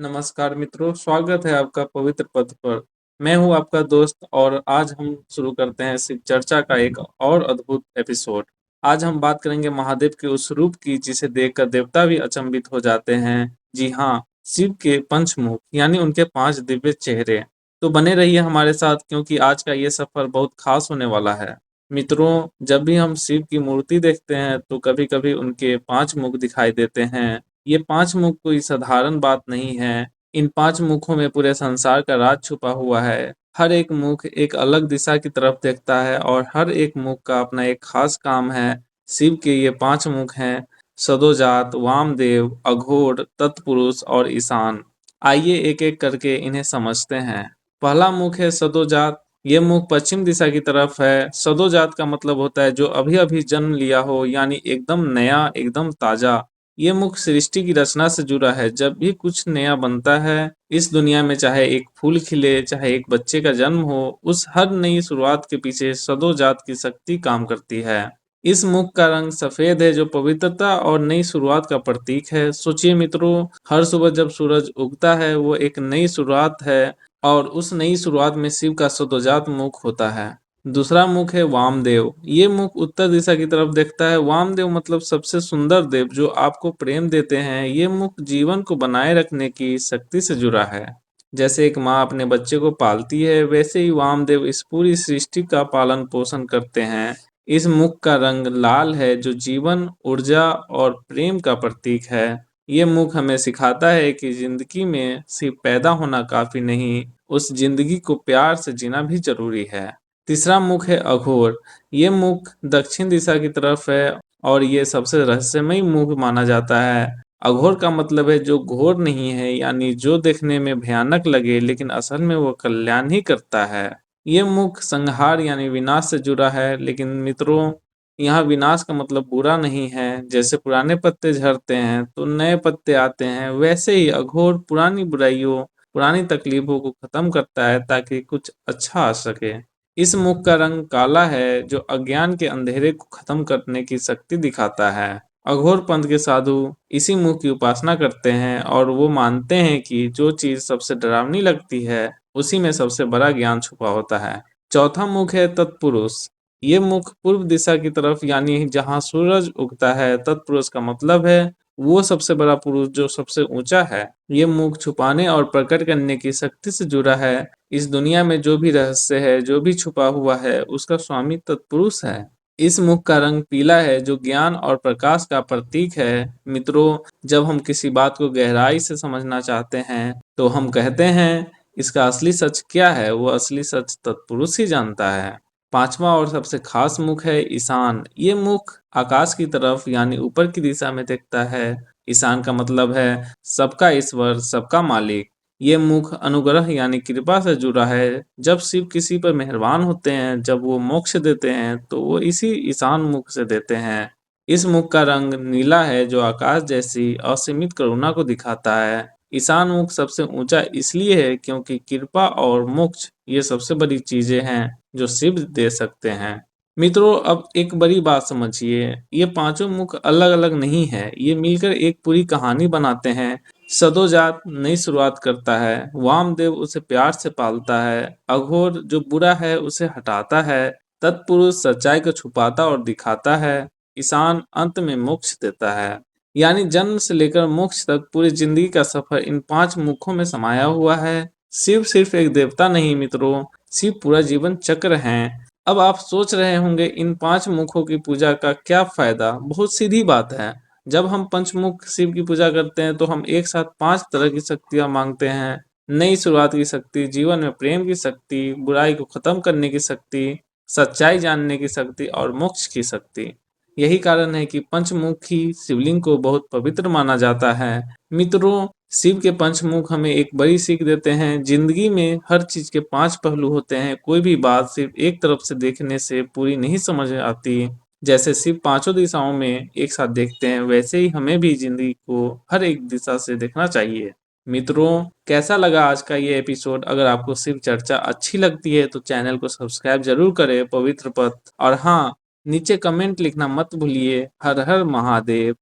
नमस्कार मित्रों, स्वागत है आपका पवित्र पथ पर। मैं हूं आपका दोस्त और आज हम शुरू करते हैं शिव चर्चा का एक और अद्भुत एपिसोड। आज हम बात करेंगे महादेव के उस रूप की जिसे देखकर देवता भी अचंभित हो जाते हैं। जी हाँ, शिव के पंचमुख यानी उनके 5 दिव्य चेहरे। तो बने रहिए हमारे साथ क्योंकि आज का ये सफर बहुत खास होने वाला है। मित्रों, जब भी हम शिव की मूर्ति देखते हैं तो कभी-कभी उनके 5 मुख दिखाई देते हैं। ये 5 मुख कोई साधारण बात नहीं है। इन 5 मुखों में पूरे संसार का राज छुपा हुआ है। हर एक मुख एक अलग दिशा की तरफ देखता है और हर एक मुख का अपना एक खास काम है। शिव के ये 5 मुख हैं सदोजात, वामदेव, अघोर, तत्पुरुष और ईशान। आइए एक-एक करके इन्हें समझते हैं। पहला मुख है सदोजात। ये मुख पश्चिम दिशा की तरफ है। सदोजात का मतलब होता है जो अभी-अभी जन्म लिया हो यानी एकदम नया, एकदम ताजा। ये मुख सृष्टि की रचना से जुड़ा है। जब भी कुछ नया बनता है इस दुनिया में, चाहे एक फूल खिले, चाहे एक बच्चे का जन्म हो, उस हर नई शुरुआत के पीछे सदोजात की शक्ति काम करती है। इस मुख का रंग सफेद है जो पवित्रता और नई शुरुआत का प्रतीक है। सोचिए मित्रों, हर सुबह जब सूरज उगता है वो एक नई शुरुआत है और उस नई शुरुआत में शिव का सदोजात मुख होता है। दूसरा मुख है वामदेव। ये मुख उत्तर दिशा की तरफ देखता है। वामदेव मतलब सबसे सुंदर देव जो आपको प्रेम देते हैं। ये मुख जीवन को बनाए रखने की शक्ति से जुड़ा है। जैसे एक माँ अपने बच्चे को पालती है, वैसे ही वामदेव इस पूरी सृष्टि का पालन पोषण करते हैं। इस मुख का रंग लाल है जो जीवन, ऊर्जा और प्रेम का प्रतीक है। ये मुख हमें सिखाता है कि जिंदगी में सिर्फ पैदा होना काफी नहीं, उस जिंदगी को प्यार से जीना भी जरूरी है। तीसरा मुख है अघोर। ये मुख दक्षिण दिशा की तरफ है और ये सबसे रहस्यमयी मुख माना जाता है। अघोर का मतलब है जो घोर नहीं है, यानी जो देखने में भयानक लगे लेकिन असल में वो कल्याण ही करता है। ये मुख संहार यानी विनाश से जुड़ा है, लेकिन मित्रों, यहाँ विनाश का मतलब बुरा नहीं है। जैसे पुराने पत्ते झड़ते हैं तो नए पत्ते आते हैं, वैसे ही अघोर पुरानी बुराइयों, पुरानी तकलीफों को खत्म करता है ताकि कुछ अच्छा आ सके। इस मुख का रंग काला है जो अज्ञान के अंधेरे को खत्म करने की शक्ति दिखाता है। अघोर पंथ के साधु इसी मुख की उपासना करते हैं और वो मानते हैं कि जो चीज सबसे डरावनी लगती है उसी में सबसे बड़ा ज्ञान छुपा होता है। चौथा मुख है तत्पुरुष। ये मुख पूर्व दिशा की तरफ यानी जहाँ सूरज उगता है। तत्पुरुष का मतलब है वो सबसे बड़ा पुरुष जो सबसे ऊंचा है। ये मुख छुपाने और प्रकट करने की शक्ति से जुड़ा है। इस दुनिया में जो भी रहस्य है, जो भी छुपा हुआ है, उसका स्वामी तत्पुरुष है। इस मुख का रंग पीला है जो ज्ञान और प्रकाश का प्रतीक है। मित्रों, जब हम किसी बात को गहराई से समझना चाहते हैं तो हम कहते हैं इसका असली सच क्या है, वो असली सच तत्पुरुष ही जानता है। पांचवा और सबसे खास मुख है ईशान। ये मुख आकाश की तरफ यानी ऊपर की दिशा में देखता है। ईशान का मतलब है सबका ईश्वर, सबका मालिक। ये मुख अनुग्रह यानी कृपा से जुड़ा है। जब शिव किसी पर मेहरबान होते हैं, जब वो मोक्ष देते हैं तो वो इसी ईशान मुख से देते हैं। इस मुख का रंग नीला है जो आकाश जैसी असीमित करुणा को दिखाता है। ईशान मुख सबसे ऊंचा इसलिए है क्योंकि कृपा और मोक्ष ये सबसे बड़ी चीजें हैं जो शिव दे सकते हैं। मित्रों, अब एक बड़ी बात समझिए, ये पांचों मुख अलग अलग नहीं है, ये मिलकर एक पूरी कहानी बनाते हैं। सदोजात नई शुरुआत करता है। वामदेव उसे प्यार से पालता है। अघोर जो बुरा है उसे हटाता है। तत्पुरुष सच्चाई को छुपाता और दिखाता है। ईशान अंत में मोक्ष देता है। यानी जन्म से लेकर मोक्ष तक पूरी जिंदगी का सफर इन 5 मुखों में समाया हुआ है। शिव सिर्फ एक देवता नहीं मित्रों, शिव पूरा जीवन चक्र हैं। अब आप सोच रहे होंगे इन 5 मुखों की पूजा का क्या फायदा? बहुत सीधी बात है। जब हम पंचमुख शिव की पूजा करते हैं तो हम एक साथ 5 तरह की शक्तियां मांगते हैं। नई शुरुआत की शक्ति, जीवन में प्रेम की शक्ति, बुराई को खत्म करने की शक्ति, सच्चाई जानने की शक्ति और मोक्ष की शक्ति। यही कारण है कि पंचमुखी शिवलिंग को बहुत पवित्र माना जाता है। मित्रों, शिव के पंचमुख हमें एक बड़ी सीख देते हैं। जिंदगी में हर चीज के 5 पहलू होते हैं। कोई भी बात सिर्फ एक तरफ से देखने से पूरी नहीं समझ आती। जैसे शिव पांचों दिशाओं में एक साथ देखते हैं, वैसे ही हमें भी जिंदगी को हर एक दिशा से देखना चाहिए। मित्रों, कैसा लगा आज का ये एपिसोड? अगर आपको शिव चर्चा अच्छी लगती है तो चैनल को सब्सक्राइब जरूर करें, पवित्र पथ। और हाँ, नीचे कमेंट लिखना मत भूलिए। हर हर महादेव।